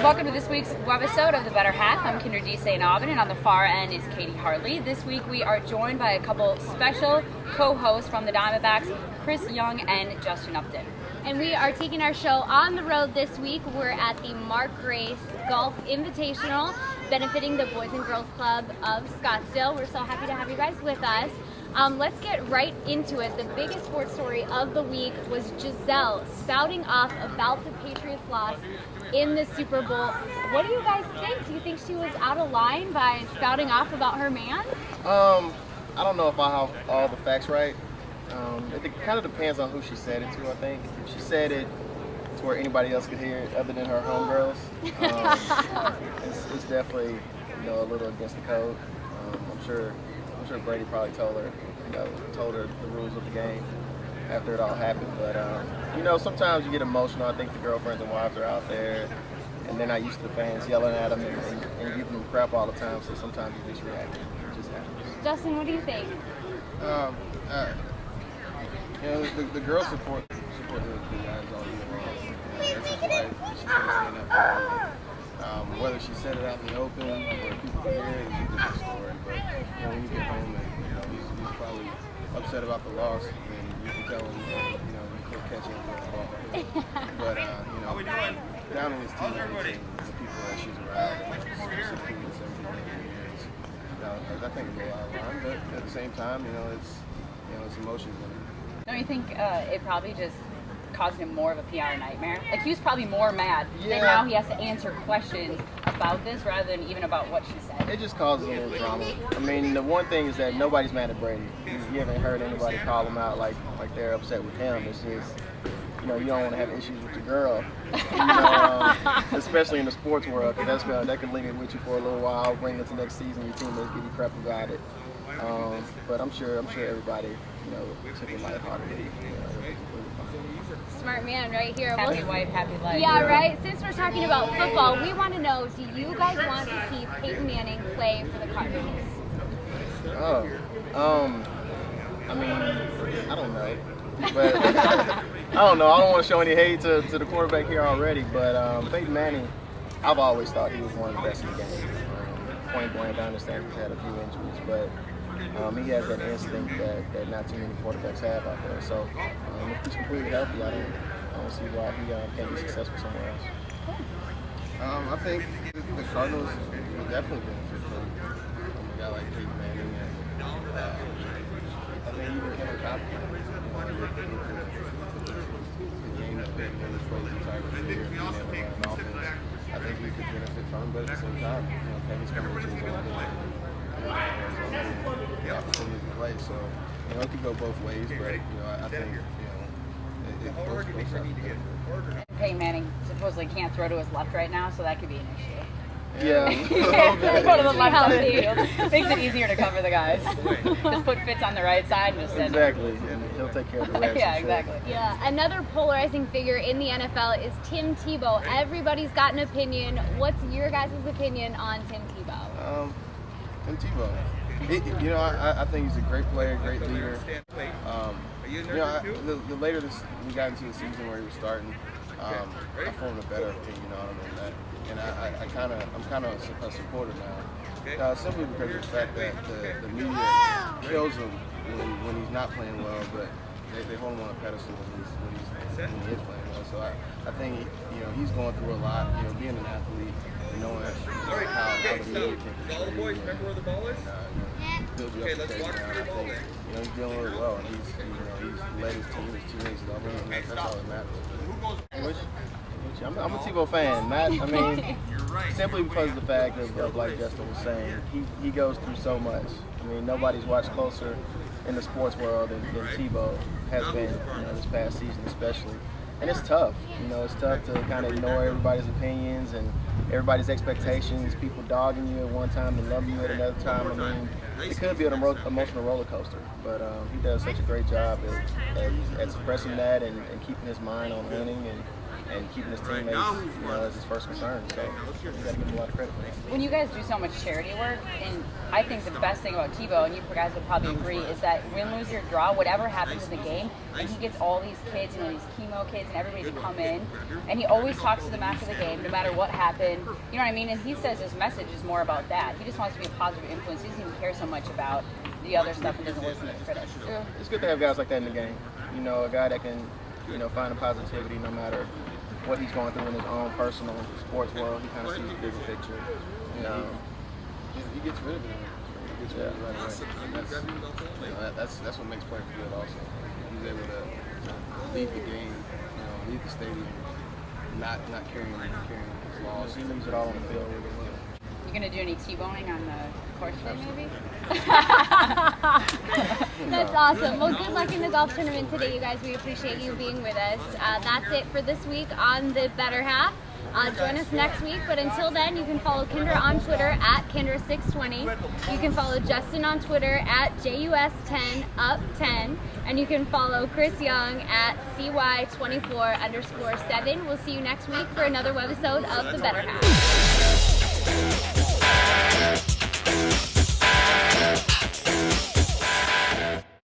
Welcome to this week's webisode of The Better Half. I'm Kyndra de St. Aubin, and on the far end is Katy Hartley. This week we are joined by a couple special co-hosts from the Diamondbacks, Chris Young and Justin Upton. And we are taking our show on the road this week. We're at the Mark Grace Golf Invitational, benefiting the Boys and Girls Club of Scottsdale. We're so happy to have you guys with us. Let's get right into it. The biggest sports story of the week was Giselle spouting off about the Patriots' loss in the Super Bowl. What do you guys think? Do you think she was out of line by spouting off about her man? I don't know if I have all the facts right. It kind of depends on who she said it to, I think. If she said it to where anybody else could hear it other than her homegirls, it's definitely, a little against the code. I'm sure Brady probably told her the rules of the game after it all happened. But sometimes you get emotional. I think the girlfriends and wives are out there, and they're not used to the fans yelling at them and giving them crap all the time. So sometimes you just react. It just happens. Justin, what do you think? The girls support the guys all year long. That's his wife. She's going to stand up for him. Whether she said it out in the open or people can hear it, it's a different story. But when you get home and he's probably upset about the loss, then you can tell him you can't catch him with the ball. But down in his teammates and the people that she's around, 16 and 17 years, I think it's a lot of line. But at the same time, it's emotions in it. Don't you think it probably just caused him more of a PR nightmare? Like, he was probably more mad that now he has to answer questions about this rather than even about what she said. It just causes a little drama. I mean, the one thing is that nobody's mad at Brady. You haven't heard anybody call him out like they're upset with him. It's just, you don't want to have issues with your girl, especially in the sports world, because that can linger with you for a little while, bring it to next season, your teammates give you crap about it. But I'm sure everybody, took it lightheartedly. Smart man right here. Happy wife, happy life. Yeah, right? Since we're talking about football, we want to know, do you guys want to see Peyton Manning play for the Cardinals? I mean, I don't know. But I don't know. I don't want to show any hate to the quarterback here already, but Peyton Manning, I've always thought he was one of the best in the game. Point blank, I understand he's had a few injuries, but he has that instinct that not too many quarterbacks have out there. So if he's completely healthy, I don't see why he can't be successful somewhere else. I think the Cardinals would definitely benefit from a guy like Peyton Manning, and I think even Kevin Costner. The game that Peyton Manning plays the entire career, being able to run an offense, I think we could benefit from. But at the same time, Peyton's coming to his own the opportunity to play. So it could go both ways, but I think it both sides. Peyton Manning supposedly can't throw to his left right now, so that could be an issue. Yeah. Go to the left side of the field. Makes it easier to cover the guys. Just put Fitz on the right side and just send Exactly, and he'll take care of the rest. Yeah, exactly. Yeah, another polarizing figure in the NFL is Tim Tebow. Everybody's got an opinion. What's your guys' opinion on Tim Tebow? Tim Tebow. I think he's a great player, great leader. The later we got into the season where he was starting, I formed a better opinion on him than that, and I'm kind of a supporter now, simply because of the fact that the media kills him when he's not playing well, but they hold him on a pedestal when he is playing well. So I think he's going through a lot, being an athlete and knowing how the media can portray you and build you up to take down. I think he's dealing with it well, and he's led his teammates love him, and that's all that matters. I'm a Tebow fan. Simply because of the fact of like Justin was saying, he goes through so much. I mean, nobody's watched closer in the sports world than Tebow has been, this past season especially. And it's tough. It's tough to kind of ignore everybody's opinions and everybody's expectations. People dogging you at one time and loving you at another time. I mean, it could be an emotional roller coaster, but he does such a great job at suppressing that and keeping his mind on winning and keeping his teammates, as his first concern. So you got to give him a lot of credit for that. When you guys do so much charity work, and I think the best thing about Tebow, and you guys would probably agree, is that win, lose, or draw, whatever happens in the game, and he gets all these kids, these chemo kids and everybody to come in, and he always talks to them after the game, no matter what happened. You know what I mean? And he says his message is more about that. He just wants to be a positive influence. He doesn't even care so much about the other stuff and doesn't listen to the critics. Yeah, it's good to have guys like that in the game. A guy that can, find a positivity no matter what he's going through in his own personal sports world. He kind of sees the bigger picture. He gets rid of it. He gets rid of it right away. That's what makes players good also. He's able to leave the game, leave the stadium, not carrying his loss. He leaves it all on the field. You gonna do any T-boning on the course today, maybe? That's awesome. Well, good luck in the golf tournament today, you guys. We appreciate you being with us. That's it for this week on The Better Half. Join us next week, but until then, you can follow Kyndra on Twitter at Kyndra620. You can follow Justin on Twitter at JUS10Up10, and you can follow Chris Young at CY24_7. We'll see you next week for another webisode of The Better Half.